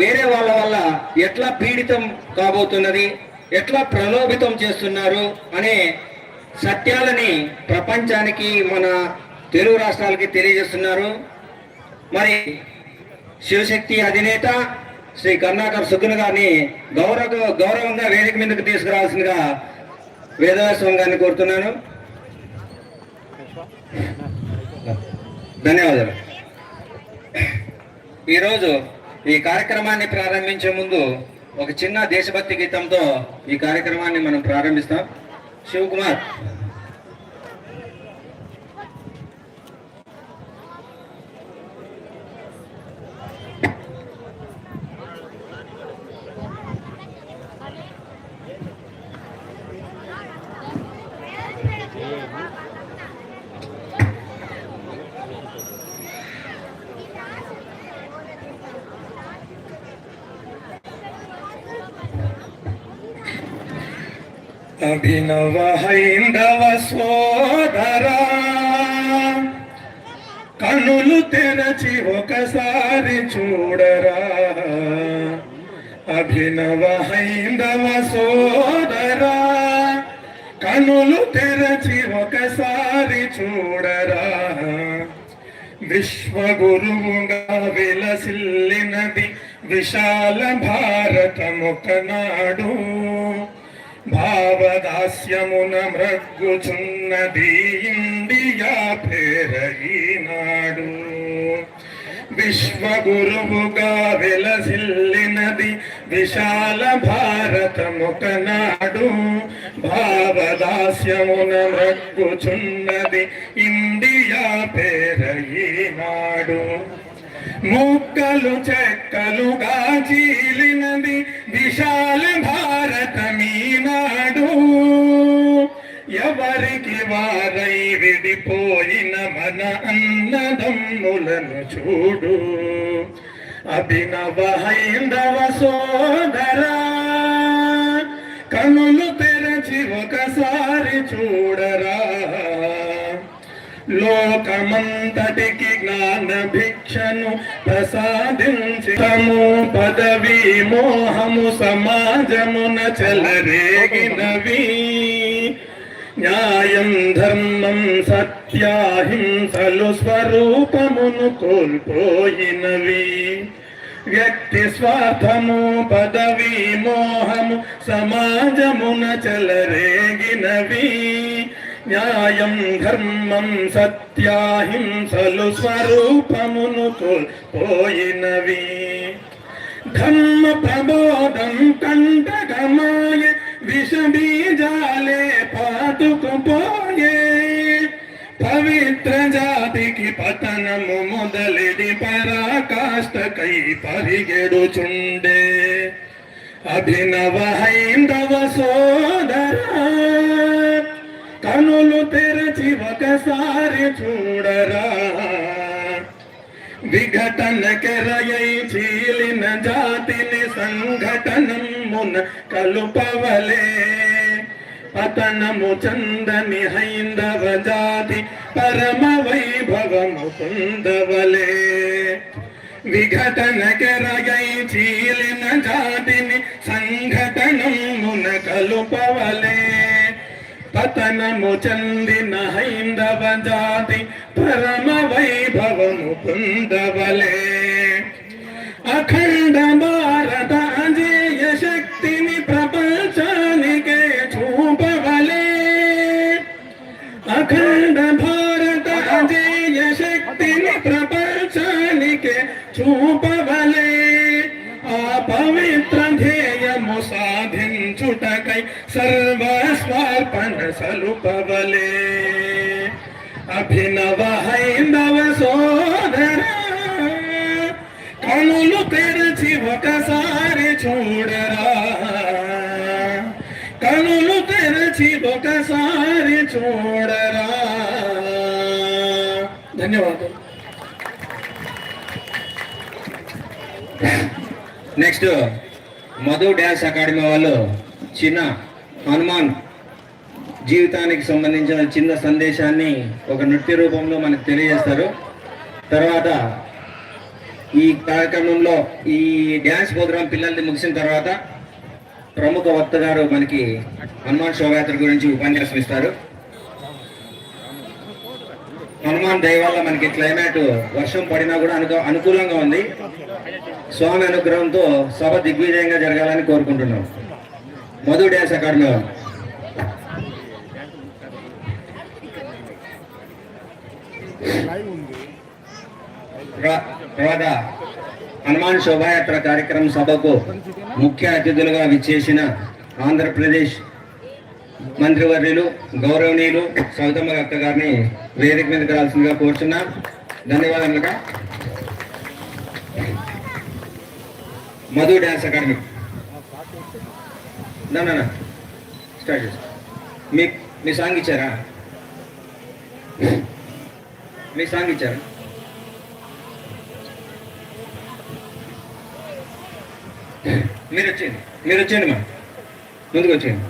వేరే వాళ్ళ వల్ల ఎట్లా పీడితం కాబోతున్నది, ఎట్లా ప్రలోభితం చేస్తున్నారు అనే సత్యాలని ప్రపంచానికి, మన తెలుగు రాష్ట్రాలకి తెలియజేస్తున్నారు. మరి శివశక్తి అధినేత శ్రీ కరుణాకర్ సుగ్గున గారిని గౌరవంగా వేదిక మీదకు తీసుకురావాల్సిందిగా వేదవ్యాసం గారిని కోరుతున్నాను. ధన్యవాదాలు. ఈరోజు ఈ కార్యక్రమాన్ని ప్రారంభించే ముందు ఒక చిన్న దేశభక్తి గీతంతో ఈ కార్యక్రమాన్ని మనం ప్రారంభిస్తాం. శివకుమార్. అభినవ హైందవ సోదరా, కనులు తెరచి ఒకసారి చూడరా. అభినవ హైందవ సోదరా, కనులు తెరచి ఒకసారి చూడరా. విశ్వగురువుగా విలసిల్లినది విశాల భారతముకనాడు. భావదాస్యమున మ్రగ్గుచున్నది ఇండియా పేరయినాడు. విశ్వగురువుగా వెలసిల్లినది విశాల భారతముకనాడు. భావదాస్యమున మ్రగ్గుచున్నది ఇండియా పేరయినాడు. ముక్కలు చెక్కలుగా చీలినది విశాల భారతమీనాడు. ఎవరికి వారై విడిపోయిన మన అన్నదమ్ములను చూడు. అభినవ హైందవ సోదరా, కనులు తెరచి ఒకసారి చూడరా. లోకమంతటికి జ్ఞాన భిక్షను ప్రసాదించము. పదవి మోహము సమాజమున చెలరేగినవి. న్యాయం ధర్మం సత్యాహింసలు స్వరూపమును కోల్పోయినవి. వ్యక్తి స్వార్థము పదవి మోహము సమాజమున చెలరేగినవి. న్యాయం ధర్మం సత్యాహింసలు స్వరూపమును కోల్పోయినవి. ధర్మ ప్రబోధం కంటకమాయ విషబీజాలే పాతుకుపోయే. పవిత్ర జాతికి పతనము మొదలిది పరాకాష్ఠకై పరిగెడుచుండే. అభినవ హైందవ సోదరా, కనులు తెరచి ఒకసారి చూడరా. విఘటన కెరయై చీలిన జాతిని సంఘటనమున కలుపవలే. పతనము చందని హైందవ జాతి పరమ వైభవము పొందవలే. విఘటన కెరయై చీలిన జాతిని సంఘటనమున కలుపవలే. పతనము చెందిన హైందవ జాతి పరమ వైభవము పొందవలే. అఖండ భారత అజేయ శక్తిని ప్రపంచానికే చూపవలే. అఖండ భారత అజేయ శక్తిని ప్రపంచానికే చూపవలే. ఆ పవిత్ర ధ్యేయము సాధించుటకై సర్వస్వార్పణ సలుపవలే. అభినవ హైందవ సోదరా, కనులు తెరచి ఒకసారి చూడరా. కనులు తెరచి ఒకసారి చూడరా. ధన్యవాదాలు. నెక్స్ట్ మధు డ్యాన్స్ అకాడమీ వాళ్ళు చిన్న హనుమాన్ జీవితానికి సంబంధించిన చిన్న సందేశాన్ని ఒక నృత్య రూపంలో మనకు తెలియజేస్తారు. తర్వాత ఈ కార్యక్రమంలో ఈ డ్యాన్స్ ప్రోగ్రాం పిల్లల్ని ముగిసిన తర్వాత ప్రముఖ వక్త గారు మనకి హనుమాన్ శోభయాత్ర గురించి ఉపన్యాసం ఇస్తారు. హనుమాన్ దయ వల్ల మనకి క్లైమేట్ వర్షం పడినా కూడా అనుకూలంగా ఉంది. స్వామి అనుగ్రహంతో సభ దిగ్విజయంగా జరగాలని కోరుకుంటున్నాం. మధు డ్యాన్స్ అకాడమీ తర్వాత హనుమాన్ శోభాయాత్ర కార్యక్రమం సభకు ముఖ్య అతిథులుగా విచ్చేసిన ఆంధ్రప్రదేశ్ మంత్రివర్యులు గౌరవనీయులు సవితమ్మ అక్క గారిని వేదిక మీదకి రావాల్సిందిగా కోరుచున్నా. ధన్యవాదాలుగా. మధు డ్యాన్స్ అకాడమీ స్టార్ట్ చేస్తా. మీ సాంగ్ ఇచ్చారా? మీ సాంగ్ ఇచ్చారా? మీరు వచ్చేయండి మా ముందుకు వచ్చేయండి.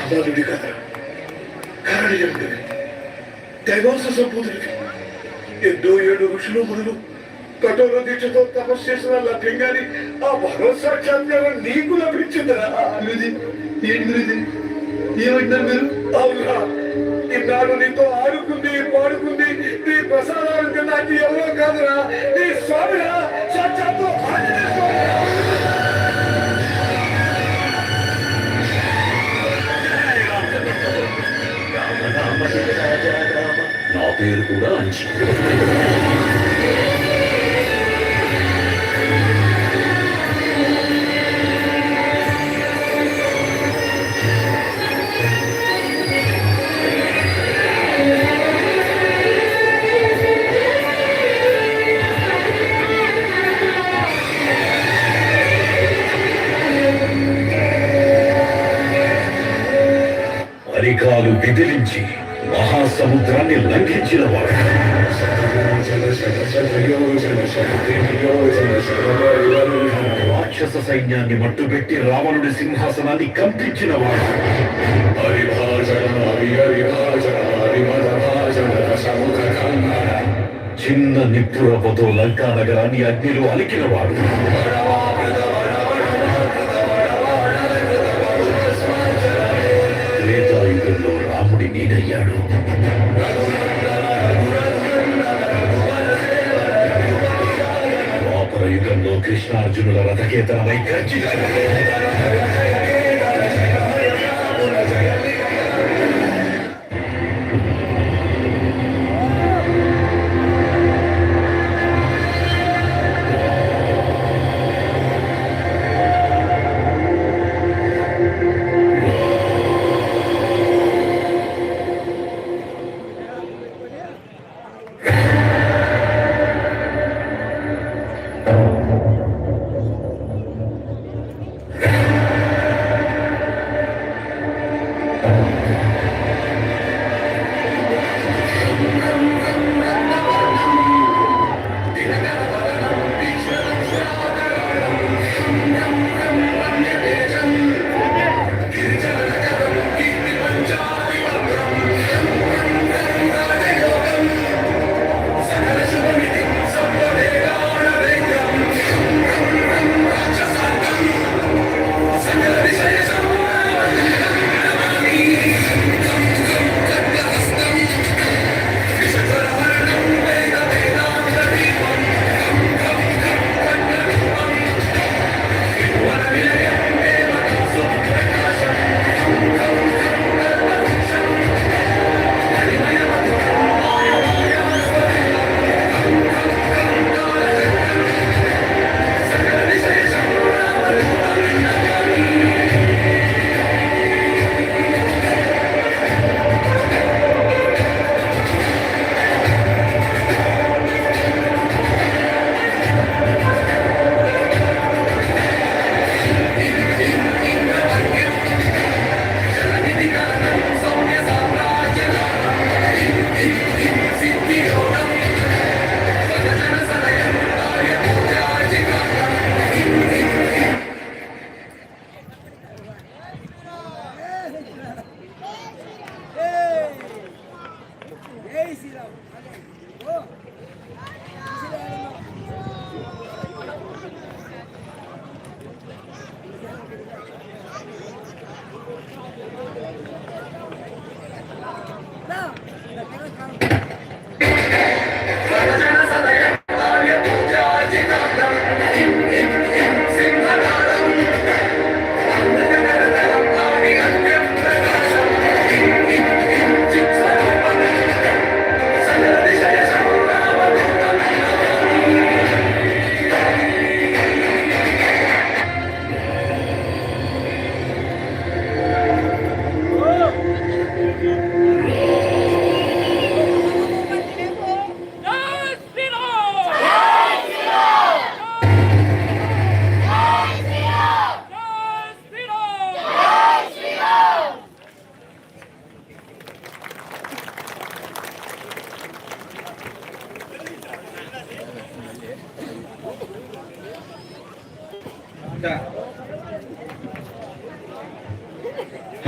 కామాలుడి కథ కారణీయుడివి దైవాంశ సంపూతుడివి ఎన్నో ఏడు ఋషులు మునులు కఠోర దీక్షతో తపస్సు చేసిన లభ్యంగాని ఆ భగవత్ సాక్షాత్కారం నీకు లభించిందిరా. ఏమంటారు మీరు? అవునా, ఇన్నాడు నీతో ఆడుకుంది పాడుకుంది నీ ప్రసాదాలు నాకు ఎవరో కాదురా, నీ స్వామిరా, సాక్షాత్తు ఆంజనేయ స్వామిరా. నా పేరు కూడా అంచి. అరికాలు విదిలించి మహాసముద్రాన్ని లంఘించిన వాడు, రాక్షస సైన్యాన్ని మట్టుబెట్టి రావణుడి సింహాసనాన్ని కంపించిన వాడు, చిన్న నిప్పురపతో లంకా నగరాన్ని అగ్నిలో అలికిన వాడు, త్రేతాయుగంలో రాముడి నీడయ్యాడు, ద్వాపర యుగంలో కృష్ణార్జునుల రథకేతనమై గర్జించాడు.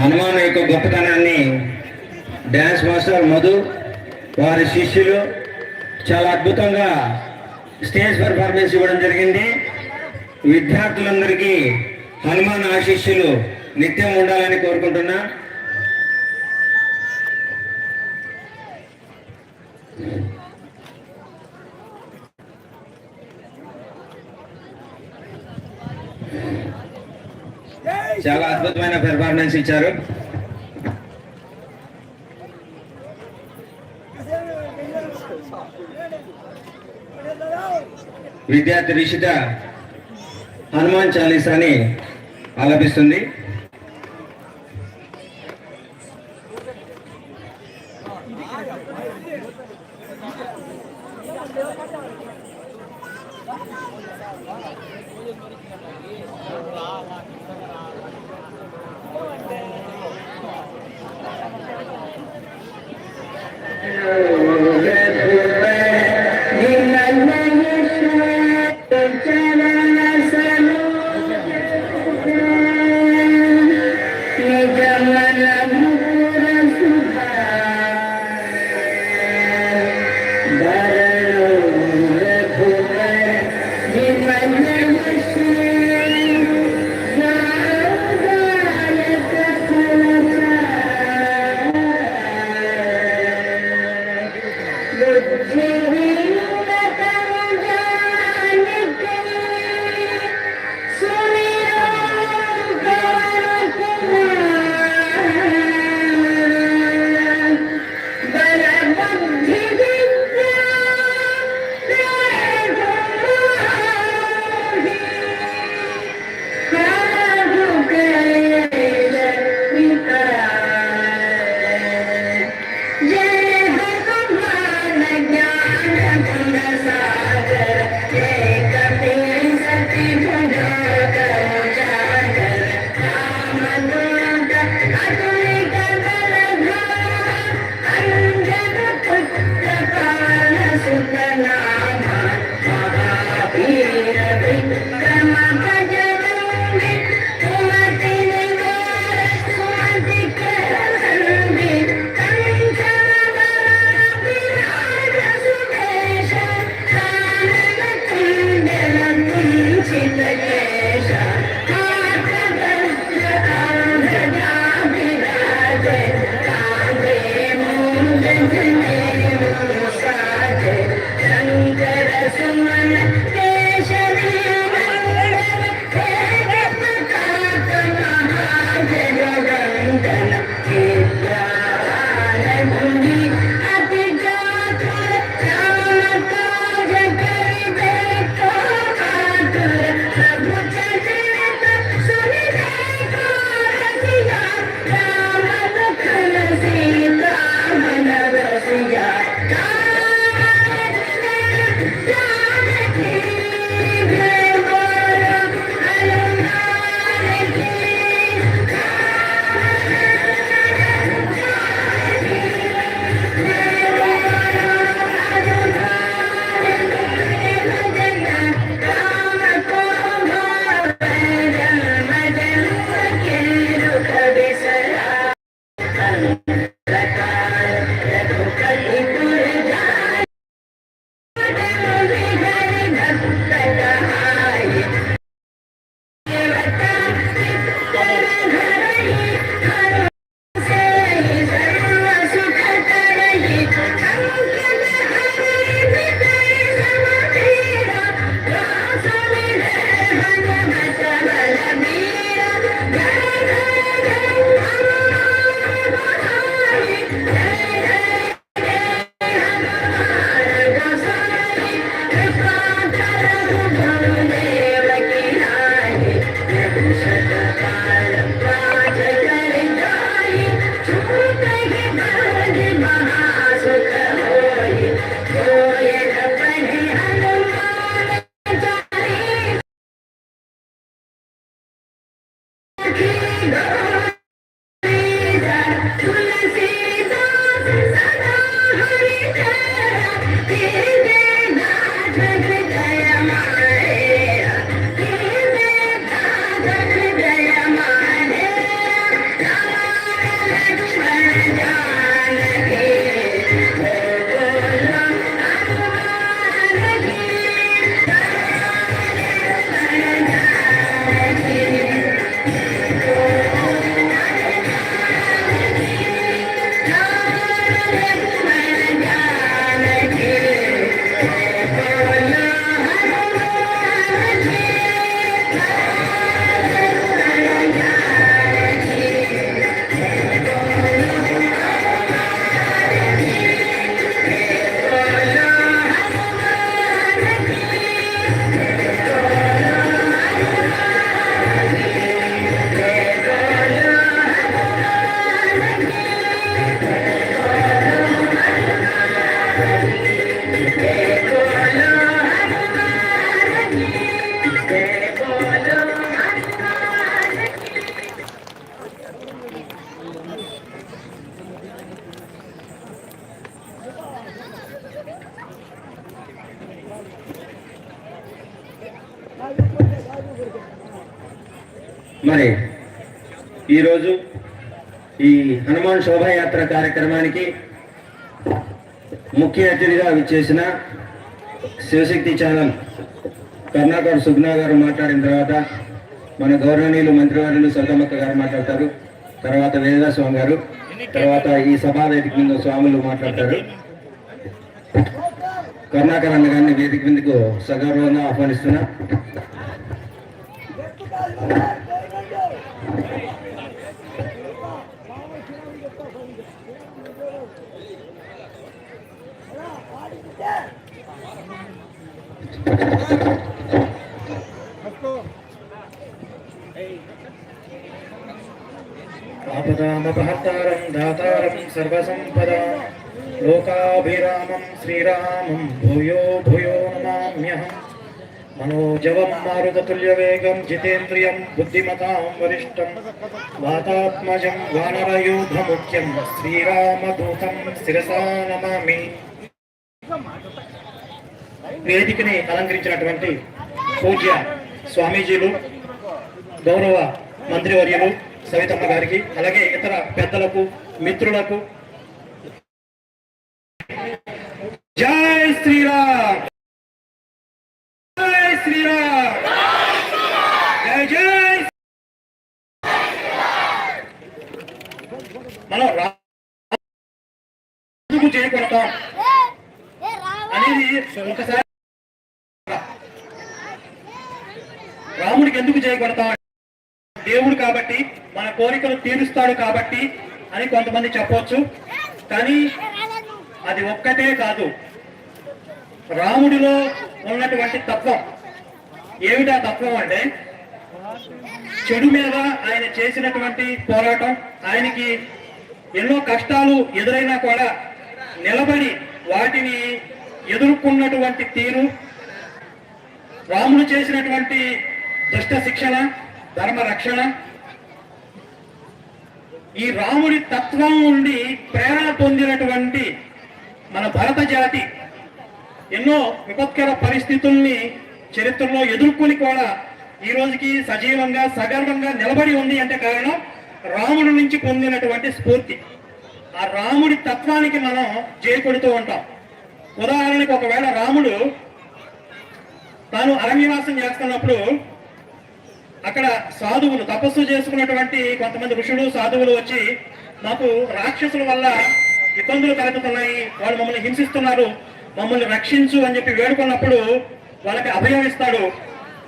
హనుమాన్ యొక్క గొప్పతనాన్ని డ్యాన్స్ మాస్టర్ మధు వారి శిష్యులు చాలా అద్భుతంగా స్టేజ్ పెర్ఫార్మెన్స్ ఇవ్వడం జరిగింది. విద్యార్థులందరికీ హనుమాన్ ఆశీస్సులు నిత్యం ఉండాలని కోరుకుంటున్నా. చాలా అద్భుతమైన పెర్ఫార్మెన్స్ ఇచ్చారు. విద్యార్థి రిషిత హనుమాన్ చాలీసాని ఆలపిస్తుంది. మరి ఈరోజు ఈ హనుమాన్ శోభాయాత్ర కార్యక్రమానికి ముఖ్య అతిథిగా విచ్చేసిన శివశక్తి ఛానల్ కర్ణాకర్ సుగ్నా గారు మాట్లాడిన తర్వాత మన గౌరవనీయులు మంత్రివర్యులు సొంతమక్క గారు మాట్లాడతారు. తర్వాత వేదదాస్ స్వామి గారు, తర్వాత ఈ సభా వేదిక మీద స్వాములు మాట్లాడతారు. కర్ణాకర్ అన్న గారిని వేదిక మీదకు సగౌరవంగా ఆహ్వానిస్తున్నా. ఆపదామపహర్తారం దాతారం సర్వసంపదాం లోకాభిరామం శ్రీరామం భూయో భూయో నమామ్యహం. మనోజవం మారుతతుల్యవేగం జితేంద్రియం బుద్ధిమతాం వరిష్టం వాతాత్మజం వానరయూధముఖ్యం శ్రీరామదూతం శిరసా నమామి. వేదికని అలంకరించినటువంటి పూజ్య స్వామీజీలు, గౌరవ మంత్రివర్యులు సవితమ్మ గారికి, అలాగే ఇతర పెద్దలకు, మిత్రులకు జై శ్రీరామ్, జై శ్రీరామ్, జై జై. మనం ఎందుకు చేయకూడతాం అనేది ఒకసారి, రాముడికి ఎందుకు చేయకూడతాం? దేవుడు కాబట్టి, మన కోరికలు తీరుస్తాడు కాబట్టి అని కొంతమంది చెప్పవచ్చు. కానీ అది ఒక్కటే కాదు, రాముడిలో ఉన్నటువంటి తత్వం ఏమిటా తత్వం అంటే, చెడు మీద ఆయన చేసినటువంటి పోరాటం, ఆయనకి ఎన్నో కష్టాలు ఎదురైనా కూడా నిలబడి వాటిని ఎదుర్కొన్నటువంటి తీరు, రాముడు చేసినటువంటి దుష్ట శిక్షణ, ధర్మ రక్షణ, ఈ రాముడి తత్వం నుండి ప్రేరణ పొందినటువంటి మన భరత జాతి ఎన్నో విపత్కర పరిస్థితుల్ని చరిత్రలో ఎదుర్కొని కూడా ఈ రోజుకి సజీవంగా సగర్వంగా నిలబడి ఉంది అంటే కారణం రాముడి నుంచి పొందినటువంటి స్ఫూర్తి. ఆ రాముడి తత్వానికి మనం జయకొడుతూ ఉంటాం. ఉదాహరణకు ఒకవేళ రాముడు తాను అరణ్యవాసం చేస్తున్నప్పుడు అక్కడ సాధువులు, తపస్సు చేసుకున్నటువంటి కొంతమంది ఋషులు, సాధువులు వచ్చి మాకు రాక్షసుల వల్ల ఇబ్బందులు కలుగుతున్నాయి, వాళ్ళు మమ్మల్ని హింసిస్తున్నారు, మమ్మల్ని రక్షించు అని చెప్పి వేడుకున్నప్పుడు వాళ్ళకి అభయం ఇస్తాడు.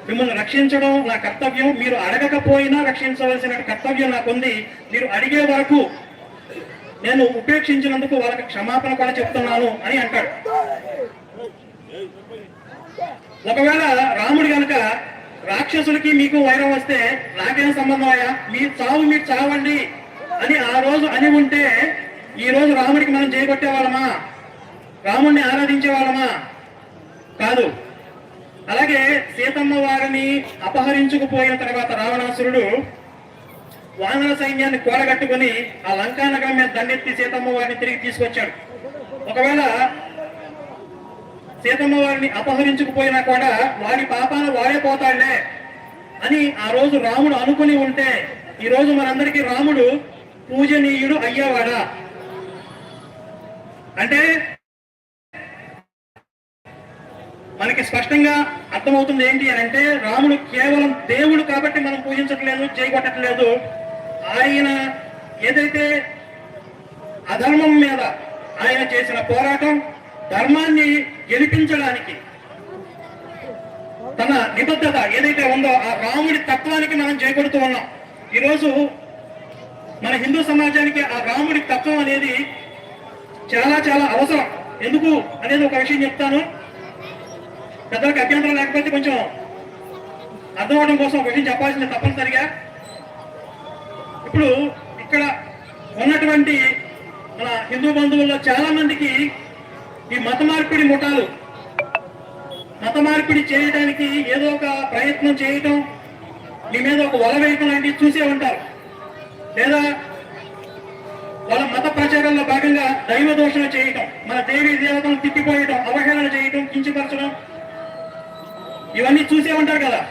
మిమ్మల్ని రక్షించడం నా కర్తవ్యం, మీరు అడగకపోయినా రక్షించవలసిన కర్తవ్యం నాకుంది, మీరు అడిగే వరకు నేను ఉపేక్షించినందుకు వాళ్ళకి క్షమాపణ కూడా చెప్తున్నాను అని అంటాడు. ఒకవేళ రాముడు కనుక రాక్షసులకి మీకు వైరం వస్తే నాకేం సంబంధం అయ్యా, మీ చావు మీరు చావండి అని ఆ రోజు అని ఉంటే ఈ రోజు రాముడికి మనం చేయగొట్టే వాళ్ళమా? రాముడిని ఆరాధించే వాళ్ళమా? కాదు. అలాగే సీతమ్మ వారిని అపహరించుకుపోయిన తర్వాత రావణాసురుడు వానర సైన్యాన్ని కూడగట్టుకుని ఆ లంకా నగరం మీద దండెత్తి సీతమ్మ వారిని తిరిగి తీసుకొచ్చాడు. ఒకవేళ సీతమ్మ వారిని అపహరించుకుపోయినా కూడా వాడి పాపాలు వాడే పోతాడులే అని ఆ రోజు రాముడు అనుకుని ఉంటే ఈ రోజు మనందరికీ రాముడు పూజనీయుడు అయ్యేవాడా? అంటే మనకి స్పష్టంగా అర్థమవుతుంది ఏంటి అని అంటే, రాముడు కేవలం దేవుడు కాబట్టి మనం పూజించట్లేదు, చేయగొట్టట్లేదు. ఆయన ఏదైతే అధర్మం మీద ఆయన చేసిన పోరాటం, ధర్మాన్ని గెలిపించడానికి తన నిబద్ధత ఏదైతే ఉందో ఆ రాముడి తత్వానికి మనం చేకూడుతూ ఉన్నాం. ఈరోజు మన హిందూ సమాజానికి ఆ రాముడి తత్వం అనేది చాలా చాలా అవసరం. ఎందుకు అనేది ఒక విషయం చెప్తాను, పెద్దలకు అభ్యంతరం లేకపోతే కొంచెం అర్థం అవడం కోసం ఒక విషయం చెప్పాల్సింది తప్పనిసరిగా. ఇప్పుడు ఇక్కడ ఉన్నటువంటి మన హిందూ బంధువుల్లో చాలా మందికి ఈ మత మార్పిడి ముఠాలు, మత మార్పిడి చేయడానికి ఏదో ఒక ప్రయత్నం చేయటం, మీ మీద ఒక వల వేయటం లాంటివి చూసే ఉంటారు. లేదా వాళ్ళ మత ప్రచారంలో భాగంగా దైవ దోషణ చేయటం, మన దేవీ దేవతలను తిప్పిపోయటం, అవహేళన చేయటం, కించపరచడం, ఇవన్నీ చూసే ఉంటారు కదా.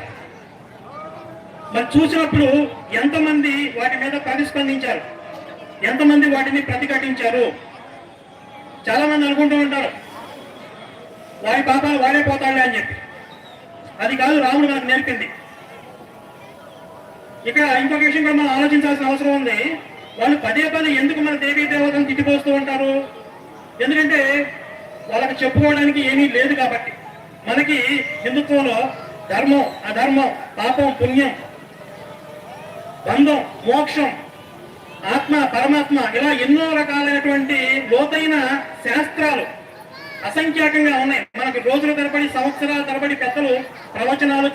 మరి చూసినప్పుడు ఎంతమంది వాటి మీద ప్రతిస్పందించారు, ఎంతమంది వాటిని ప్రతిఘటించారు? చాలా మంది అనుకుంటూ ఉంటారు వారి పాపాలు వాడే పోతాడులే అని చెప్పి. అది కాదు రాముడు మనకు నేర్పింది. ఇక్కడ ఇంకొక విషయం కూడా మనం ఆలోచించాల్సిన అవసరం ఉంది. వాళ్ళు పదే పదే ఎందుకు మన దేవీ దేవతను తిట్టిపోస్తూ ఉంటారు? ఎందుకంటే వాళ్ళకి చెప్పుకోవడానికి ఏమీ లేదు కాబట్టి. మనకి హిందుత్వంలో ధర్మం, అధర్మం, పాపం, పుణ్యం, బంధం, మోక్షం, ఆత్మ, పరమాత్మ, ఇలా ఎన్నో రకాలైనటువంటి లోతైన శాస్త్రాలు అసంఖ్యాకంగా ఉన్నాయి. మనకు రోజుల తరబడి, సంవత్సరాల తరబడి పెద్దలు ప్రవచనాలు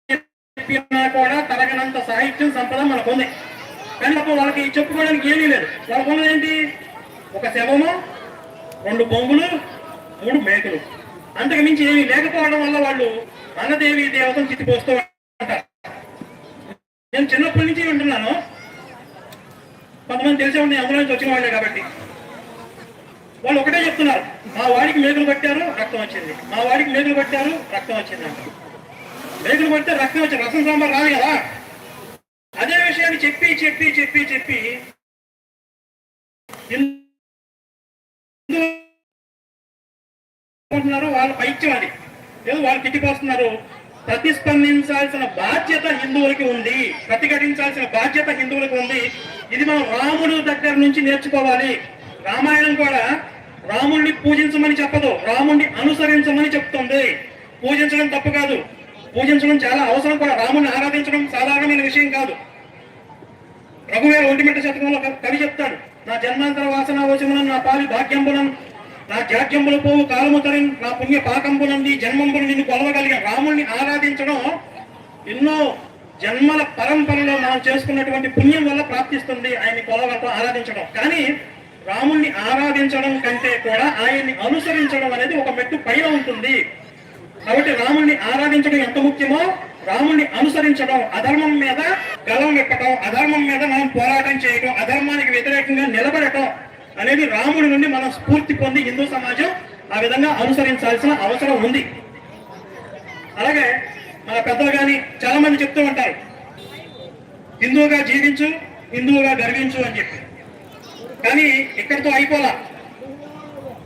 చెప్పినా కూడా తరగనంత సాహిత్యం, సంపద మనకు ఉంది. కానీ అప్పుడు వాళ్ళకి చెప్పుకోవడానికి ఏమీ లేదు. వాళ్ళకు ఉన్నది ఏంటి? ఒక శవము, 2 బొంగులు, 3 మేకలు, అంతకు మించి ఏమీ లేకపోవడం వల్ల వాళ్ళు అన్నదేవి దేవతను చిత్తిపోస్తూ ఉంటారు. నేను చిన్నప్పటి నుంచి వింటున్నాను. కొంతమంది తెలిసే ఉండి అందులో నుంచి వచ్చిన వాళ్ళే కాబట్టి వాళ్ళు ఒకటే చెప్తున్నారు, మా వాడికి మేకలు పట్టారు రక్తం వచ్చింది, మా వాడికి మేకలు పట్టారు రక్తం వచ్చింది అంటారు. మేకలు పడితే రక్తం వచ్చింది, రసం సాంబార్ రాదు కదా. అదే విషయాన్ని చెప్పి చెప్పి చెప్పి చెప్పి వాళ్ళు పైత్యం అది లేదు, వాళ్ళు తిట్టిపోస్తున్నారు. ప్రతిస్పందించాల్సిన బాధ్యత హిందువులకి ఉంది, ప్రతిఘటించాల్సిన బాధ్యత హిందువులకు ఉంది. ఇది మనం రాముడు దగ్గర నుంచి నేర్చుకోవాలి. రామాయణం కూడా రాముడిని పూజించమని చెప్పదు, రాముడిని అనుసరించమని చెప్తుంది. పూజించడం తప్పు కాదు, పూజించడం చాలా అవసరం కూడా. రాముడిని ఆరాధించడం సాధారణమైన విషయం కాదు. రఘువీర ఒంటిమిట్ట శతకంలో కవి చెప్తాడు, నా జన్మాంతర వాసన వచములను నా పాలి భాగ్యంబులను నా జాగ్యంబుల పోవు కాలముతరి నా పుణ్య పాకంబునంది జన్మంబులు నిన్ను కొలవగలిగిన. రాముడిని ఆరాధించడం ఎన్నో జన్మల పరంపరలో మనం చేసుకున్నటువంటి పుణ్యం వల్ల ప్రాప్తిస్తుంది, ఆయన్ని కొలవగలతో ఆరాధించడం. కానీ రాముణ్ణి ఆరాధించడం కంటే కూడా ఆయన్ని అనుసరించడం అనేది ఒక మెట్టు పైన ఉంటుంది. కాబట్టి రాముణ్ణి ఆరాధించడం ఎంత ముఖ్యమో రాముణ్ణి అనుసరించడం, అధర్మం మీద గలం విప్పటం, అధర్మం మీద మనం పోరాటం చేయటం, అధర్మానికి వ్యతిరేకంగా నిలబడటం అనేది రాముడి నుండి మనం స్ఫూర్తి పొంది హిందూ సమాజం ఆ విధంగా అనుసరించాల్సిన అవసరం ఉంది. అలాగే మన పెద్దలు కానీ చాలా మంది చెప్తూ ఉంటారు, హిందువుగా జీవించు, హిందువుగా గర్వించు అని చెప్పి. కానీ ఇక్కడితో అయిపోలా.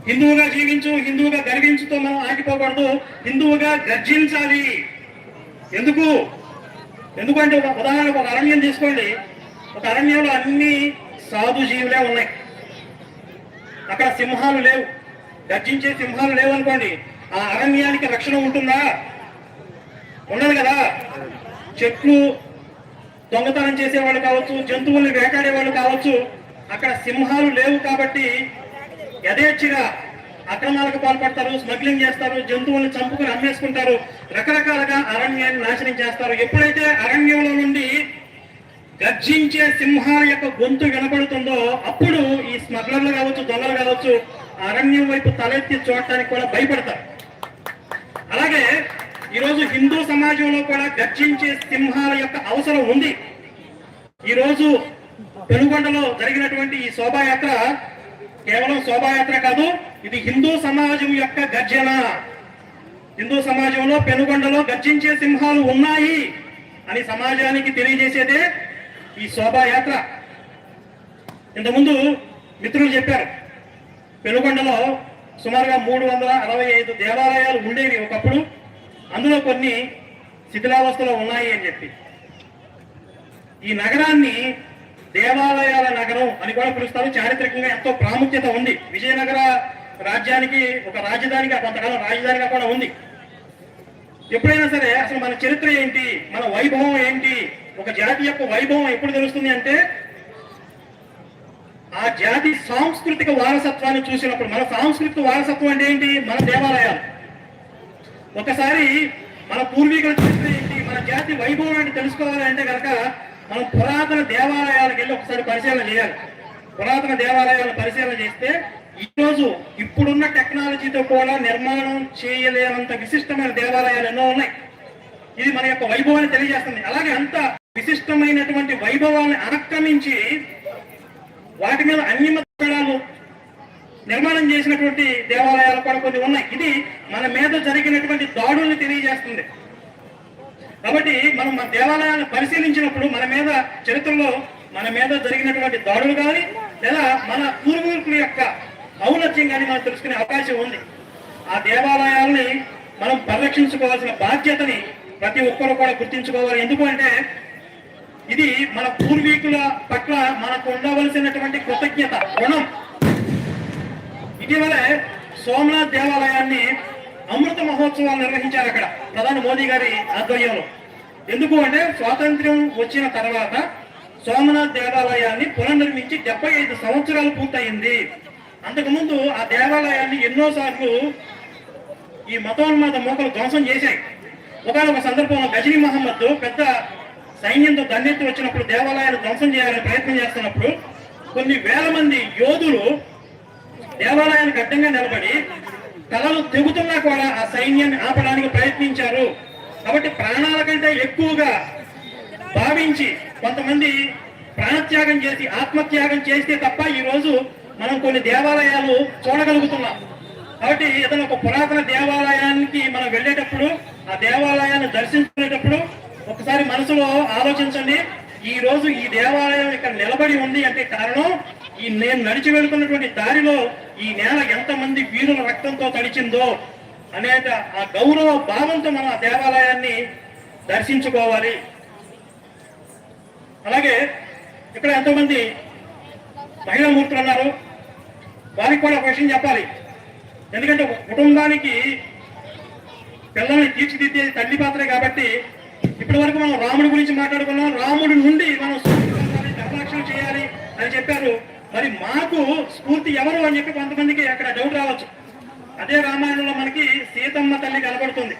హిందువుగా జీవించు, హిందువుగా గర్వించుతో మనం ఆగిపోకూడదు, హిందువుగా గర్జించాలి. ఎందుకంటే ఒక ఉదాహరణకు ఒక అరణ్యం తీసుకోండి. ఒక అరణ్యంలో అన్ని సాధు జీవులే ఉన్నాయి, అక్కడ సింహాలు లేవు, గర్జించే సింహాలు లేవు అనుకోండి, ఆ అరణ్యానికి రక్షణ ఉంటుందా? ఉండదు కదా. చెట్లు దొంగతనం చేసేవాళ్ళు కావచ్చు, జంతువుల్ని వేటాడేవాళ్ళు కావచ్చు, అక్కడ సింహాలు లేవు కాబట్టి యథేచ్ఛగా అక్రమాలకు పాల్పడతారు, స్మగ్లింగ్ చేస్తారు, జంతువుల్ని చంపుకుని అమ్మేసుకుంటారు, రకరకాలుగా అరణ్యాన్ని నాశనం చేస్తారు. ఎప్పుడైతే అరణ్యంలో నుండి గర్జించే సింహాల యొక్క గొంతు వినపడుతుందో అప్పుడు ఈ స్మగ్లర్లు కావచ్చు, దొంగలు కావచ్చు, అరణ్యం వైపు తలెత్తి చూడటానికి కూడా భయపడతారు. అలాగే ఈరోజు హిందూ సమాజంలో కూడా గర్జించే సింహాల యొక్క అవసరం ఉంది. ఈరోజు పెనుగొండలో జరిగినటువంటి ఈ శోభాయాత్ర కేవలం శోభాయాత్ర కాదు, ఇది హిందూ సమాజం యొక్క గర్జన. హిందూ సమాజంలో పెనుగొండలో గర్జించే సింహాలు ఉన్నాయి అని సమాజానికి తెలియజేసేదే ఈ శోభాయాత్ర. ఇంతకుముందు మిత్రులు చెప్పారు, పెనుగొండలో సుమారుగా 365 దేవాలయాలు ఉండేవి ఒకప్పుడు, అందులో కొన్ని శిథిలావస్థలో ఉన్నాయి అని చెప్పి. ఈ నగరాన్ని దేవాలయాల నగరం అని కూడా పిలుస్తారు. చారిత్రకంగా ఎంతో ప్రాముఖ్యత ఉంది. విజయనగర రాజ్యానికి ఒక రాజధానిగా, కొంతకాలం రాజధానిగా కూడా ఉంది. ఎప్పుడైనా సరే అసలు మన చరిత్ర ఏంటి, మన వైభవం ఏంటి, ఒక జాతి యొక్క వైభవం ఎప్పుడు తెలుస్తుంది అంటే ఆ జాతి సాంస్కృతిక వారసత్వాన్ని చూసినప్పుడు. మన సాంస్కృతిక వారసత్వం అంటే ఏంటి? మన దేవాలయాలు. ఒకసారి మన పూర్వీకుల చరిత్ర ఏంటి, మన జాతి వైభవం ఏంటి తెలుసుకోవాలి అంటే కనుక మనం పురాతన దేవాలయాలకు వెళ్ళి ఒకసారి పరిశీలన చేయాలి. పురాతన దేవాలయాలను పరిశీలన చేస్తే ఈరోజు ఇప్పుడున్న టెక్నాలజీతో కూడా నిర్మాణం చేయలేనంత విశిష్టమైన దేవాలయాలు ఎన్నో ఉన్నాయి. ఇది మన యొక్క వైభవాన్ని తెలియజేస్తుంది. అలాగే అంత విశిష్టమైనటువంటి వైభవాన్ని ఆక్రమించి వాటి మీద అన్ని మతాలు నిర్మాణం చేసినటువంటి దేవాలయాలు కూడా కొన్ని ఉన్నాయి. ఇది మన మీద జరిగినటువంటి దాడుల్ని తెలియజేస్తుంది. కాబట్టి మనం మన దేవాలయాన్ని పరిశీలించినప్పుడు మన మీద చరిత్రలో మన మీద జరిగినటువంటి దాడులు కానీ లేదా మన పూర్వీకుల యొక్క ఔన్నత్యం కానీ మనం తెలుసుకునే అవకాశం ఉంది. ఆ దేవాలయాల్ని మనం పరిరక్షించుకోవాల్సిన బాధ్యతని ప్రతి ఒక్కరు కూడా గుర్తించుకోవాలి. ఎందుకు అంటే ఇది మన పూర్వీకుల పట్ల మనకు ఉండవలసినటువంటి కృతజ్ఞత, రుణం. ఇటీవలే సోమనాథ్ దేవాలయాన్ని అమృత మహోత్సవాలు నిర్వహించారు అక్కడ ప్రధాని మోదీ గారి ఆధ్వర్యంలో. ఎందుకు అంటే స్వాతంత్ర్యం వచ్చిన తర్వాత సోమనాథ్ దేవాలయాన్ని పునర్నిర్మించి 75 సంవత్సరాలు పూర్తయింది. అంతకుముందు ఆ దేవాలయాన్ని ఎన్నోసార్లు ఈ మతోన్మాద మూకలు ధ్వంసం చేశాయి. ఒకనొక సందర్భంలో గజనీ మహమ్మద్ పెద్ద సైన్యంతో దండెత్తి వచ్చినప్పుడు దేవాలయాన్ని ధ్వంసం చేయాలని ప్రయత్నం చేస్తున్నప్పుడు కొన్ని వేల మంది యోధులు దేవాలయానికి అడ్డంగా నిలబడి తలలు తెగుతున్నా కూడా ఆ సైన్యాన్ని ఆపడానికి ప్రయత్నించారు. కాబట్టి ప్రాణాల కంటే ఎక్కువగా భావించి కొంతమంది ప్రాణత్యాగం చేసి ఆత్మత్యాగం చేస్తే తప్ప ఈ రోజు మనం కొన్ని దేవాలయాలు చూడగలుగుతున్నాం. కాబట్టి ఏదైనా ఒక పురాతన దేవాలయానికి మనం వెళ్ళేటప్పుడు ఆ దేవాలయాన్ని దర్శించుకునేటప్పుడు ఒకసారి మనసులో ఆలోచించండి, ఈ రోజు ఈ దేవాలయం ఇక్కడ నిలబడి ఉంది అంటే కారణం ఈ నేను నడిచి వెళ్తున్నటువంటి దారిలో ఈ నేల ఎంతమంది వీరుల రక్తంతో తడిచిందో అనేక ఆ గౌరవ భావంతో మనం ఆ దేవాలయాన్ని దర్శించుకోవాలి. అలాగే ఇక్కడ ఎంతోమంది మహిళా మూర్తులు ఉన్నారు, వారికి కూడా ఒక విషయం చెప్పాలి. ఎందుకంటే కుటుంబానికి పిల్లల్ని తీర్చిదిద్దేది తల్లి పాత్రే. కాబట్టి ఇప్పటి వరకు మనం రాముడి గురించి మాట్లాడుకున్నాం, రాముడి నుండి మనం నిర్లక్ష్యం చేయాలి అని చెప్పారు. మరి మాకు స్ఫూర్తి ఎవరు అని చెప్పి కొంతమందికి అక్కడ డౌట్ రావచ్చు. అదే రామాయణంలో మనకి సీతమ్మ తల్లి కనబడుతుంది.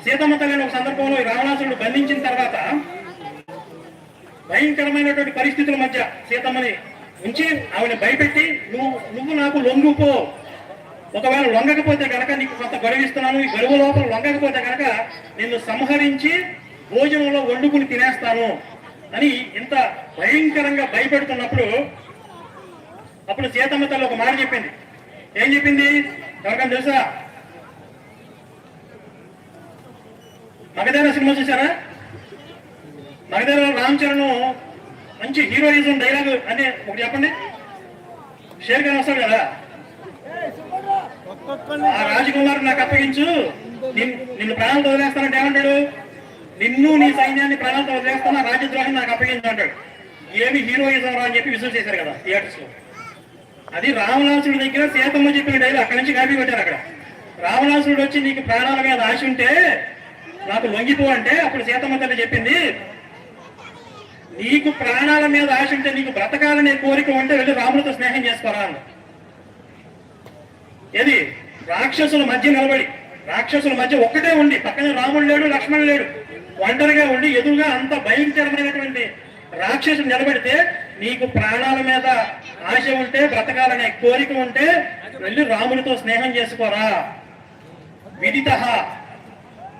సీతమ్మ తల్లిని ఒక సందర్భంలో రావణాసురుడు బంధించిన తర్వాత భయంకరమైనటువంటి పరిస్థితుల మధ్య సీతమ్మని ఉంచి ఆవిడ భయపెట్టి నువ్వు నాకు లొంగుపో, ఒకవేళ లొంగకపోతే కనుక నీకు కొంత గడువిస్తున్నాను, ఈ గడువు లోపల లొంగకపోతే కనుక నిన్ను సంహరించి భోజనంలో వండుకుని తినేస్తాను అని ఇంత భయంకరంగా భయపెడుతున్నప్పుడు అప్పుడు సీతమ్మ తల్లి ఒక మాట చెప్పింది. ఏం చెప్పింది ఎవరికైనా తెలుసా? మగధీర సినిమా చూసారా? మగధీరలో రామ్ చరణ్ మంచి హీరోయిజం డైలాగ్ అంటే ఒకటి చెప్పండి. షేర్ ఖాన్ వస్తాడు కదా, ఆ రాజకుమార్ నాకు అప్పగించు, నిన్ను ప్రాణాలతో వదిలేస్తానంటే ఏమంటాడు? నిన్ను నీ సైన్యాన్ని ప్రాణాలతో వదిలేస్తాను, ఆ రాజద్రోహం నాకు అప్పగించు అంటాడు. ఏమి హీరోయిజం రా అని చెప్పి విసులు చేశారు కదా థియేటర్స్ లో. అది రావణాసుడి దగ్గర సీతమ్మ చెప్పిన డైలాగ్, అక్కడి నుంచి కాపీ పెట్టారు. అక్కడ రావణాసుడు వచ్చి నీకు ప్రాణాల మీద ఆశ ఉంటే నాకు లొంగిపో అంటే అప్పుడు సీతమ్మ తల్లి చెప్పింది, నీకు ప్రాణాల మీద ఆశ ఉంటే నీకు బ్రతకాలనే కోరిక ఉంటే వెళ్ళి రాముడితో స్నేహం చేసుకోరా అన్న. ఏది రాక్షసుల మధ్య నిలబడి, రాక్షసుల మధ్య ఒక్కటే ఉండి, పక్కన రాముడు లేడు లక్ష్మణుడు లేడు, ఒంటరిగా ఉండి ఎదురుగా అంత భయంకరమైనటువంటి రాక్షసులు నిలబడితే నీకు ప్రాణాల మీద ఆశ ఉంటే బ్రతకాలనే కోరిక ఉంటే వెళ్ళి రాముడితో స్నేహం చేసుకోరా. విదిత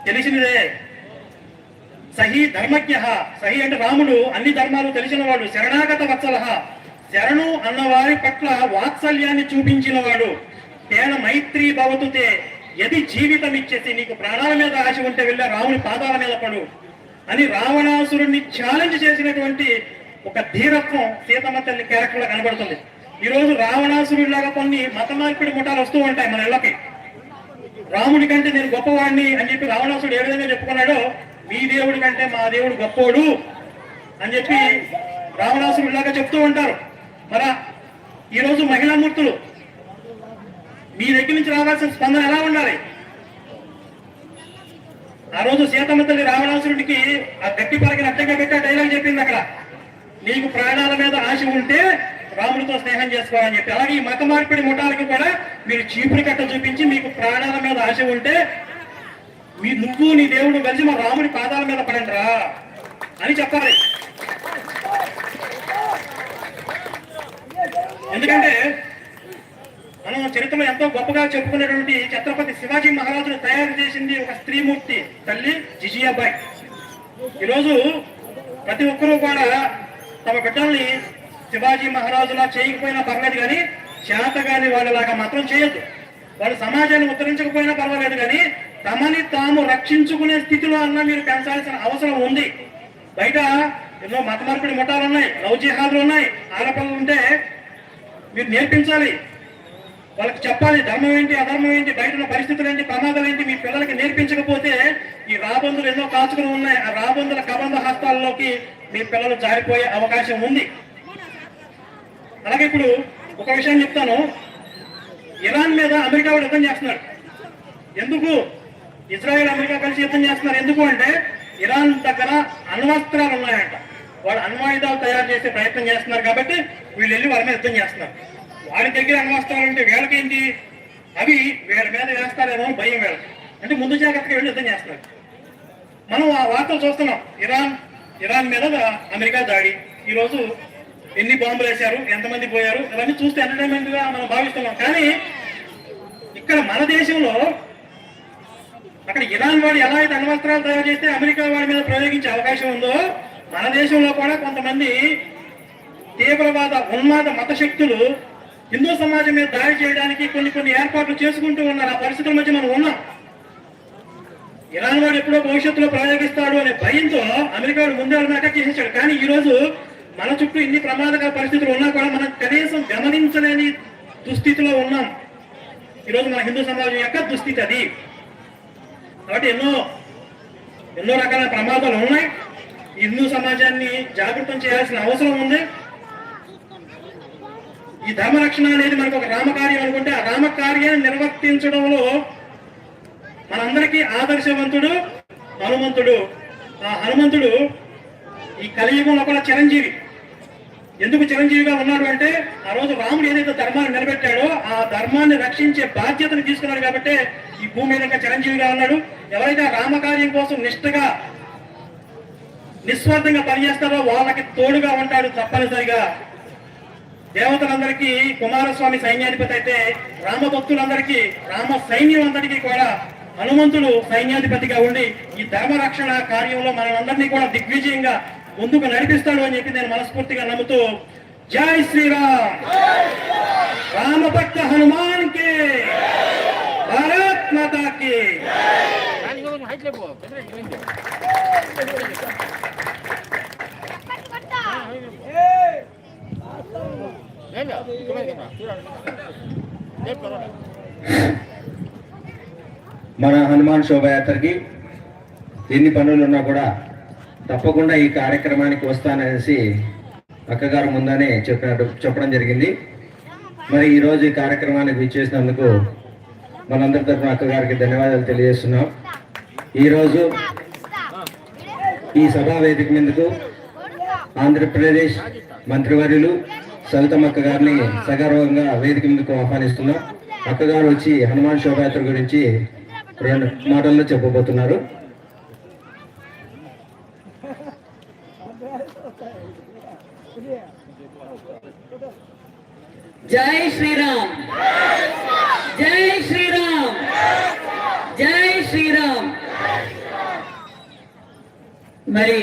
తెలిసినదే, సహి ధర్మజ్ఞ, సహి అంటే రాముడు అన్ని ధర్మాలు తెలిసిన వాడు, శరణాగత వత్సల, శరణు అన్నవారి పట్ల వాత్సల్యాన్ని చూపించిన వాడు, తేన మైత్రి భవతుతే, ఎది జీవితం ఇచ్చేసి నీకు ప్రాణాల మీద ఆశ ఉంటే వెళ్ళే రాముని పాదాల మీద పడు అని రావణాసురుణ్ణి ఛాలెంజ్ చేసినటువంటి ఒక ధీరత్వం సీతమ్మ తల్లి క్యారెక్టర్ లో కనబడుతుంది. ఈ రోజు రావణాసురుడిలాగా కొన్ని మత మార్పిడి ముఠాలు వస్తూ ఉంటాయి మన ఇళ్ళకి. రాముడి కంటే నేను గొప్పవాడిని అని చెప్పి రావణాసుడు ఏ విధంగా చెప్పుకున్నాడో, మీ దేవుడి కంటే మా దేవుడు గొప్పోడు అని చెప్పి రావణాసురుడిలాగా చెప్తూ ఉంటారు. మరి ఈరోజు మహిళా మూర్తులు మీ దగ్గర నుంచి రావాల్సిన స్పందన ఎలా ఉండాలి? ఆ రోజు సీతమ్మ తల్లి రావణాసురుడికి ఆ గట్టి పలకని అడ్డంగా పెట్టి డైలాగ్ చెప్పింది అక్కడ, నీకు ప్రాణాల మీద ఆశ ఉంటే రాముడితో స్నేహం చేసుకోవాలని చెప్పి. అలాగే ఈ మత మార్పిడి ముఠాలకి కూడా మీరు చీపురు కట్ట చూపించి మీకు ప్రాణాల మీద ఆశ ఉంటే నువ్వు నీ దేవుడు కలిసి మా రాముడి పాదాల మీద పడండిరా అని చెప్పాలి. ఎందుకంటే మనం చరిత్రలో ఎంతో గొప్పగా చెప్పుకున్నటువంటి ఛత్రపతి శివాజీ మహారాజును తయారు చేసింది ఒక స్త్రీమూర్తి, తల్లి జిజియాబాయి. ఈరోజు ప్రతి ఒక్కరూ కూడా తమ బిడ్డల్ని శివాజీ మహారాజులా చేయకపోయినా పర్లేదు కానీ చేతగాని వాళ్ళలాగా మాత్రం చేయొద్దు. వాళ్ళు సమాజాన్ని ఉత్తరించకపోయినా పర్వాలేదు కానీ తమని తాము రక్షించుకునే స్థితిలో అన్నా మీరు పెంచాల్సిన అవసరం ఉంది. బయట ఎన్నో మత మార్పిడి ముఠాలు ఉన్నాయి, లవ్ జిహాదులు ఉన్నాయి. ఆడపిల్లలు ఉంటే మీరు నేర్పించాలి, వాళ్ళకి చెప్పాలి ధర్మం ఏంటి, అధర్మం ఏంటి, బయట ఉన్న పరిస్థితులు ఏంటి, ప్రమాదాలు ఏంటి. మీ పిల్లలకి నేర్పించకపోతే ఈ రాబందులు ఎన్నో కాచుకుని ఉన్నాయి. ఆ రాబందుల కబంధ హస్తాల్లోకి మీ పిల్లలు జారిపోయే అవకాశం ఉంది. అలాగే ఇప్పుడు ఒక విషయం చెప్తాను. ఇరాన్ మీద అమెరికా వాడు యుద్ధం చేస్తున్నాడు. ఎందుకు? ఇజ్రాయెల్ అమెరికా కలిసి యుద్ధం చేస్తున్నారు. ఎందుకు అంటే ఇరాన్ దగ్గర అణ్వస్త్రాలు ఉన్నాయంట. వాడు అణ్వాయుధాలు తయారు చేసే ప్రయత్నం చేస్తున్నారు కాబట్టి వీళ్ళు వెళ్ళి వాళ్ళ మీద యుద్ధం చేస్తున్నారు. వాడి దగ్గర అణ్వస్త్రాలు ఉంటే వీళ్ళకేంటి, అవి వీళ్ళ మీద వేస్తారేమో భయం వీళ్ళకి. అంటే ముందు జాగ్రత్తగా వెళ్ళి యుద్ధం చేస్తున్నారు. మనం ఆ వార్తలు చూస్తున్నాం. ఇరాన్ మీద అమెరికా దాడి, ఈరోజు ఎన్ని బాంబులు వేశారు, ఎంతమంది పోయారు, ఇవన్నీ చూస్తే ఎంటర్టైన్మెంట్ గా మనం భావిస్తున్నాం. కానీ ఇక్కడ మన దేశంలో అక్కడ ఇరాన్ వాడు ఎలా అయితే అణ్వస్త్రాలు తయారు చేస్తే అమెరికా వాడి మీద ప్రయోగించే అవకాశం ఉందో, మన దేశంలో కూడా కొంతమంది తీవ్రవాద ఉన్మాద మత శక్తులు హిందూ సమాజం మీద దాడి చేయడానికి కొన్ని ఏర్పాట్లు చేసుకుంటూ ఉన్నారు. ఆ పరిస్థితుల మధ్య మనం ఉన్నాం. ఇరాన్ వాడు ఎప్పుడో భవిష్యత్తులో ప్రయోగిస్తాడు అనే భయంతో అమెరికా వాడు ముందే వాళ్ళని అటాక్ చేసేసాడు. కానీ ఈ రోజు మన చుట్టూ ఇన్ని ప్రమాదకర పరిస్థితులు ఉన్నా కూడా మనం కనీసం గమనించలేని దుస్థితిలో ఉన్నాం. ఈరోజు మన హిందూ సమాజం యొక్క దుస్థితి అది. కాబట్టి ఎన్నో రకాల ప్రమాదాలు ఉన్నాయి. హిందూ సమాజాన్ని జాగృతం చేయాల్సిన అవసరం ఉంది. ఈ ధర్మరక్షణ అనేది మనకు ఒక రామకార్యం అనుకుంటే, ఆ రామకార్యాన్ని నిర్వర్తించడంలో మనందరికీ ఆదర్శవంతుడు హనుమంతుడు. ఆ హనుమంతుడు ఈ కలియుగంలో కూడా చిరంజీవి. ఎందుకు చిరంజీవిగా ఉన్నాడు అంటే, ఆ రోజు రాముడు ఏదైతే ధర్మాన్ని నిలబెట్టాడో ఆ ధర్మాన్ని రక్షించే బాధ్యతను తీసుకున్నాడు కాబట్టి ఈ భూమి మీద ఇంకా చిరంజీవిగా ఉన్నాడు. ఎవరైతే రామకార్యం కోసం నిష్ఠగా నిస్వార్థంగా పనిచేస్తారో వాళ్ళకి తోడుగా ఉంటాడు తప్పనిసరిగా. దేవతలందరికీ కుమారస్వామి సైన్యాధిపతి అయితే రామభక్తులందరికీ, రామ సైన్యం అందరికీ కూడా హనుమంతుడు సైన్యాధిపతిగా ఉండి ఈ ధర్మ రక్షణ కార్యంలో మనందరినీ కూడా దిగ్విజయంగా ముందుకు నడిపిస్తాడు అని చెప్పి నేను మనస్ఫూర్తిగా నమ్ముతూ, జై శ్రీరామ్, రామభక్త హనుమాన్ కి, భారత్ మాతా కి. మన హనుమాన్ శోభయాత్రకి ఎన్ని పనులు ఉన్నా కూడా తప్పకుండా ఈ కార్యక్రమానికి వస్తాననేసి అక్కగారు ముందనే చెప్పడం జరిగింది. మరి ఈరోజు ఈ కార్యక్రమానికి విచ్చేసినందుకు మనందరి తరఫున అక్కగారికి ధన్యవాదాలు తెలియజేస్తున్నాం. ఈరోజు ఈ సభా వేదిక మీదకు ఆంధ్రప్రదేశ్ మంత్రివర్యులు సవితమ్మ అక్క గారిని సగర్వంగా వేదిక మీదకు ఆహ్వానిస్తున్నాం. అక్కగారు వచ్చి హనుమాన్ శోభయాత్ర గురించి 2 మాటల్లో చెప్పబోతున్నారు. జై శ్రీరామ్, జై శ్రీరామ్, జై శ్రీరామ్. మరి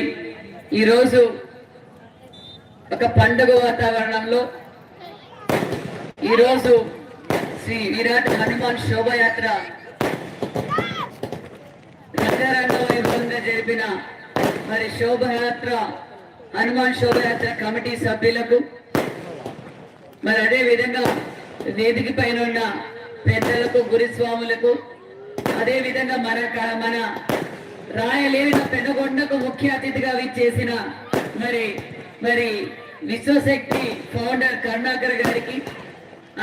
ఈరోజు ఒక పండుగ వాతావరణంలో ఈరోజు శ్రీ విరాట్ హనుమాన్ శోభయాత్ర రంగారంగ వైభవంగా జరిపిన మరి శోభయాత్ర హనుమాన్ శోభయాత్ర కమిటీ సభ్యులకు, మరి అదే విధంగా వేదిక పైన ఉన్న పెద్దలకు, గురుస్వాములకు, అదే విధంగా మన రాయలేని పెనుగొండకు ముఖ్య అతిథిగా విచ్చేసిన మరి విశ్వశక్తి ఫౌండర్ కరుణాకర్ గారికి,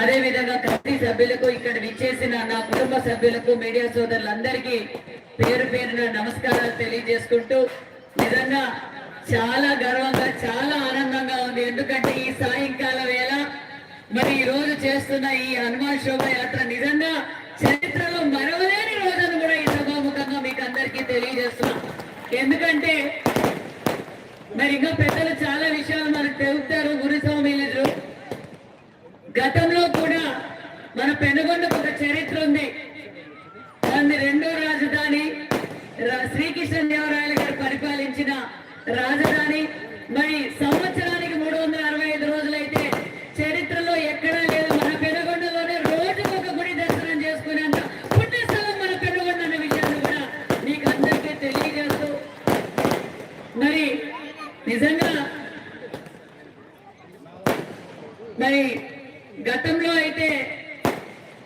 అదే విధంగా కమిటీ సభ్యులకు, ఇక్కడ విచ్చేసిన నా కుటుంబ సభ్యులకు, మీడియా సోదరులందరికీ పేరు పేరున నమస్కారాలు తెలియజేసుకుంటూ, నిజంగా చాలా గర్వంగా, చాలా ఆనందంగా ఉంది. ఎందుకంటే ఈ సాయంకాల వేళ మరి ఈ రోజు చేస్తున్న ఈ హనుమాన్ శోభయాత్ర నిజంగా చరిత్రలో మరవలేని రోజును కూడా ఈ సభాముఖంగా మీకు అందరికీ తెలియజేస్తున్నాం. ఎందుకంటే మరి ఇంకా పెద్దలు చాలా విషయాలు మనకు తెలుపుతారు. గురుస్వామిలు గతంలో కూడా మన పెనుగొండకు ఒక చరిత్ర ఉంది. దాన్ని 2వ రాజధాని శ్రీకృష్ణదేవరాయలు గారు పరిపాలించిన రాజధాని. మరి సంవత్సరానికి 365 రోజులైతే చరిత్రలో ఎక్కడా లేదు. మన పెనుగొండలోనే రోజుకొక గుడి దర్శనం చేసుకునేంత పుణ్యస్థలం మన పెనుగొండ అనే విషయాన్ని విధంగా మరి గతంలో అయితే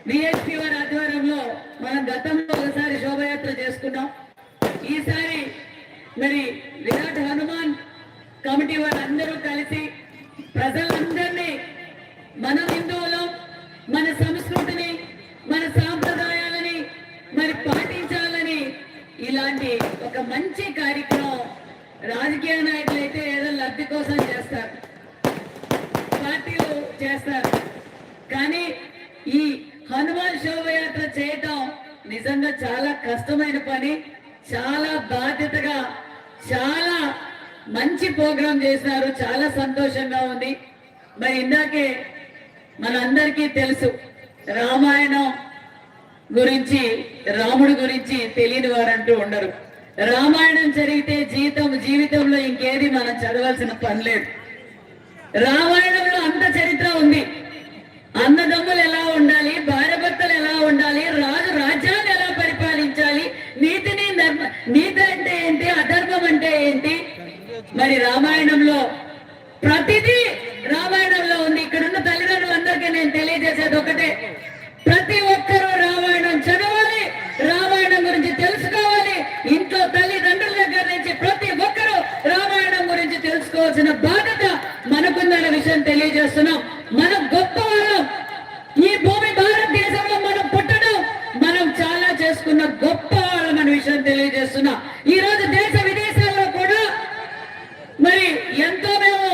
విహెచ్పి వారి ఆధ్వర్యంలో మనం గతంలో ఒకసారి శోభయాత్ర చేసుకున్నాం. ఈసారి మరి విరాట్ హనుమాన్ కమిటీ వారందరూ కలిసి ప్రజలందరినీ మన హిందువులు మన సంస్కృతిని మన సాంప్రదాయాలని మరి పాటించాలని ఇలాంటి ఒక మంచి కార్యక్రమం రాజకీయ నాయకులు అయితే ఏదో లబ్ధి కోసం చేస్తారు, పార్టీలు చేస్తారు. కానీ ఈ హనుమాన్ శోభయాత్ర చేయటం నిజంగా చాలా కష్టమైన పని, చాలా బాధ్యతగా చాలా మంచి ప్రోగ్రాం చేశారు. చాలా సంతోషంగా ఉంది. మరి ఇందాకే మనందరికీ తెలుసు రామాయణం గురించి, రాముడి గురించి తెలియని వారంటూ ఉండరు. రామాయణం జరిగితే జీవితంలో ఇంకేది మనం చదవాల్సిన పని లేదు. రామాయణంలో అంత చరిత్ర ఉంది. అన్నదమ్ములు ఎలా ఉండాలి, భార్యభర్తలు ఎలా ఉండాలి, రాజు రాజ్యాన్ని ఎలా పరిపాలించాలి, నీతి అంటే ఏంటి, అధర్మం అంటే ఏంటి, మరి రామాయణంలో ప్రతిదీ రామాయణంలో ఉంది. ఇక్కడున్న తల్లిదండ్రులందరికీ నేను తెలియజేసేది ఒకటే, ప్రతి ఒక్కరూ రామాయణం చదవాలి, రామాయణం గురించి తెలుసుకోవాలి. ఇంట్లో తల్లిదండ్రుల దగ్గర నుంచి ప్రతి ఒక్కరూ రామాయణం గురించి తెలుసుకోవాల్సిన బాధ్యత మనకుందన్న విషయం తెలియజేస్తున్నాం. మనం గొప్ప వాళ్ళం. ఈ భూమి భారతదేశంలో మనం పుట్టడం, మనం చాలా చేసుకున్న గొప్ప వాళ్ళం అనే విషయం తెలియజేస్తున్నాం. ఈ రోజు దేశ విదేశాల్లో కూడా మరి ఎంతో మేము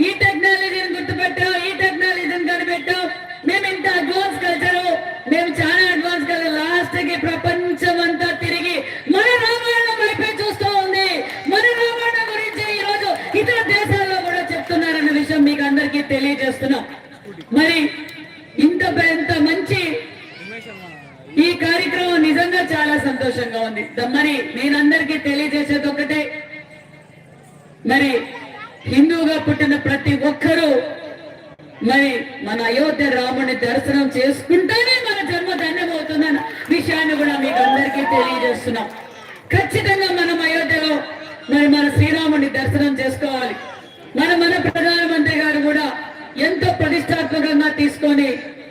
ఈ టెక్నాలజీని గుర్తుపెట్టాం, ఈ టెక్నాలజీని కనిపెట్టాం. మేము ఇంత అడ్వాన్స్ కల్చరు, మేము చాలా అడ్వాన్స్ కల్చర్. లాస్ట్ కి ప్రపంచం అంతా తిరిగి మన రామాయణం వైపే చూస్తూ ఉంది. మన రామాయణం గురించి ఈ రోజు ఇతర దేశాల్లో కూడా చెప్తున్నారన్న విషయం మీకు అందరికీ తెలియజేస్తున్నాం. మరి ఇంత మంచి ఈ కార్యక్రమం నిజంగా చాలా సంతోషంగా ఉంది. మరి నేనందరికీ తెలియజేసేది ఒకటే, మరి హిందువుగా పుట్టిన ప్రతి ఒక్కరూ మరి మన అయోధ్య రాముని దర్శనం చేసుకుంటేనే మన జన్మ ధన్యమవుతుందన్న విషయాన్ని కూడా మీకు అందరికీ తెలియజేస్తున్నాం. ఖచ్చితంగా మనం అయోధ్యలో మరి మన శ్రీరాముని దర్శనం చేసుకోవాలి. మన ప్రధానమంత్రి గారు కూడా ఎంతో ప్రతిష్టాత్మకంగా తీసుకొని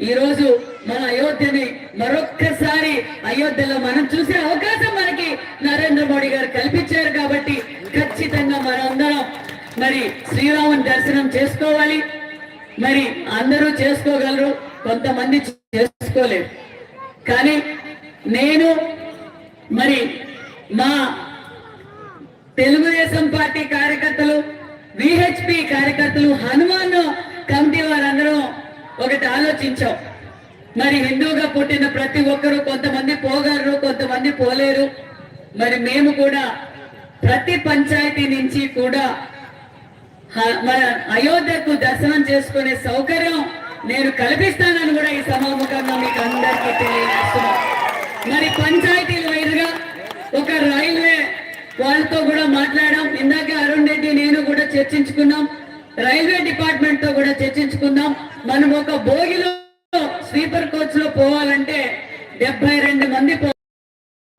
ఈ రోజు మన అయోధ్యని మరొక్కసారి అయోధ్యలో మనం చూసే అవకాశం మనకి నరేంద్ర మోడీ గారు కల్పించారు. కాబట్టి ఖచ్చితంగా మనందరం మరి శ్రీరాముని దర్శనం చేసుకోవాలి. మరి అందరూ చేసుకోగలరు, కొంతమంది చేసుకోలేరు. కానీ నేను మరి మా తెలుగుదేశం పార్టీ కార్యకర్తలు, విహెచ్పి కార్యకర్తలు, హనుమాన్ కమిటీ వారందరూ ఒకటి ఆలోచించాం. మరి హిందువుగా పుట్టిన ప్రతి ఒక్కరూ కొంతమంది పోగలరు, కొంతమంది పోలేరు. మరి మేము కూడా ప్రతి పంచాయతీ నుంచి కూడా మన అయోధ్యకు దర్శనం చేసుకునే సౌకర్యం నేను కల్పిస్తానని కూడా ఈ సమాముఖంగా మీకు అందరికీ తెలియజేస్తున్నాం. మరి పంచాయతీల వైద్యుగా ఒక రైల్వే వాళ్ళతో కూడా మాట్లాడాం. ఇందాక అరుణ్ రెడ్డి నేను కూడా చర్చించుకున్నాం. రైల్వే డిపార్ట్మెంట్ తో కూడా చర్చించుకున్నాం. మనం ఒక భోగిలో స్లీపర్ కోచ్ లో పోవాలంటే 72 మంది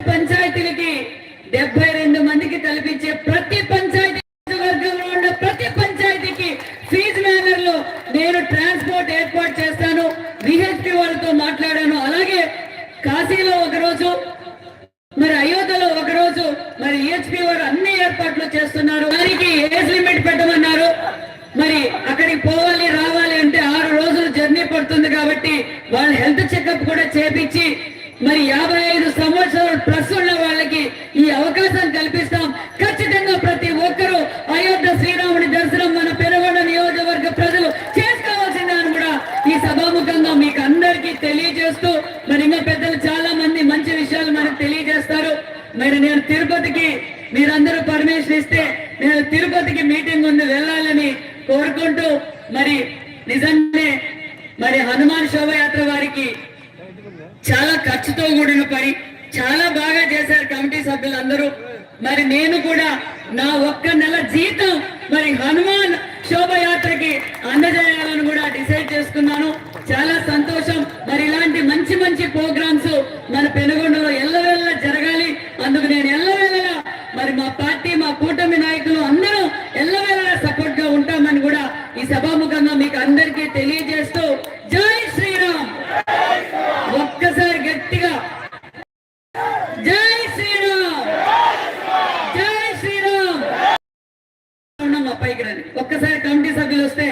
పంచాయతీలకి 72 మందికి కల్పించే ప్రతి పంచాయతీ వర్గంలో ఉన్న ప్రతి పంచాయతీకి ఫీజు మేనర్ లో నేను ట్రాన్స్పోర్ట్ ఏర్పాటు చేస్తాను. విహెచ్పి వాళ్ళతో మాట్లాడాను. అలాగే కాశీలో ఒకరోజు, మరి అయోధ్యలో ఒకరోజు మరి ఈహెచ్పి వారు అన్ని ఏర్పాట్లు చేస్తున్నారు. దానికి ఏజ్ లిమిట్ పెట్టమన్నారు. మరి అక్కడికి పోవాలి రావాలి అంటే 6 రోజులు జర్నీ పడుతుంది. కాబట్టి వాళ్ళ హెల్త్ చెకప్ కూడా చేపించి మరి 55 సంవత్సరాలు ప్లస్ ఉన్న వాళ్ళకి ఈ అవకాశం కల్పిస్తాం. ఖచ్చితంగా ప్రతి ఒక్కరూ అయోధ్య శ్రీరాముడి దర్శనం మన పెనుగొండ నియోజకవర్గ ప్రజలు చేసుకోవాల్సిందని కూడా ఈ సభాముఖంగా మీకు అందరికీ తెలియజేస్తూ, మరి ఇంకా పెద్దలు చాలా మంది మంచి విషయాలు మనకు తెలియజేస్తారు. మరి నేను తిరుపతికి మీరందరూ పర్మిషన్ ఇస్తే నేను తిరుపతికి మీటింగ్ ఉంది, వెళ్ళాలని కోరుకుంటూ, మరి నిజంగానే మరి హనుమాన్ శోభయాత్ర వారికి చాలా ఖర్చుతో కూడిన పని, చాలా బాగా చేశారు కమిటీ సభ్యులందరూ. మరి నేను కూడా నా ఒక్క నెల జీతం మరి హనుమాన్ శోభయాత్రకి అందజేయాలని కూడా డిసైడ్ చేసుకున్నాను. చాలా సంతోషం. మరి ఇలాంటి మంచి మంచి ప్రోగ్రామ్స్ మన పెనుగొండలో ఎల్లవేళ జరగాలి. అందుకు నేను ఎల్లవేళగా మరి మా పార్టీ, మా కూటమి నాయకులు అందరూ ఎల్లవేళ ఈ సభాముఖంగా మీకు అందరికీ తెలియజేస్తూ జై శ్రీరామ్. ఒక్కసారి గట్టిగా జై శ్రీరామ్, జై శ్రీరామ్. మా పైకి రండి. ఒక్కసారి కమిటీ సభ్యులు వస్తే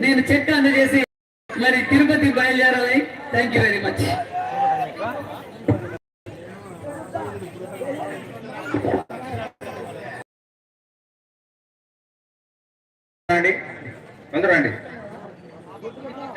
నేను చెక్ అందజేసి మరి తిరుపతి బయలుదేరాలి. Thank you very much. అందరూ రండి.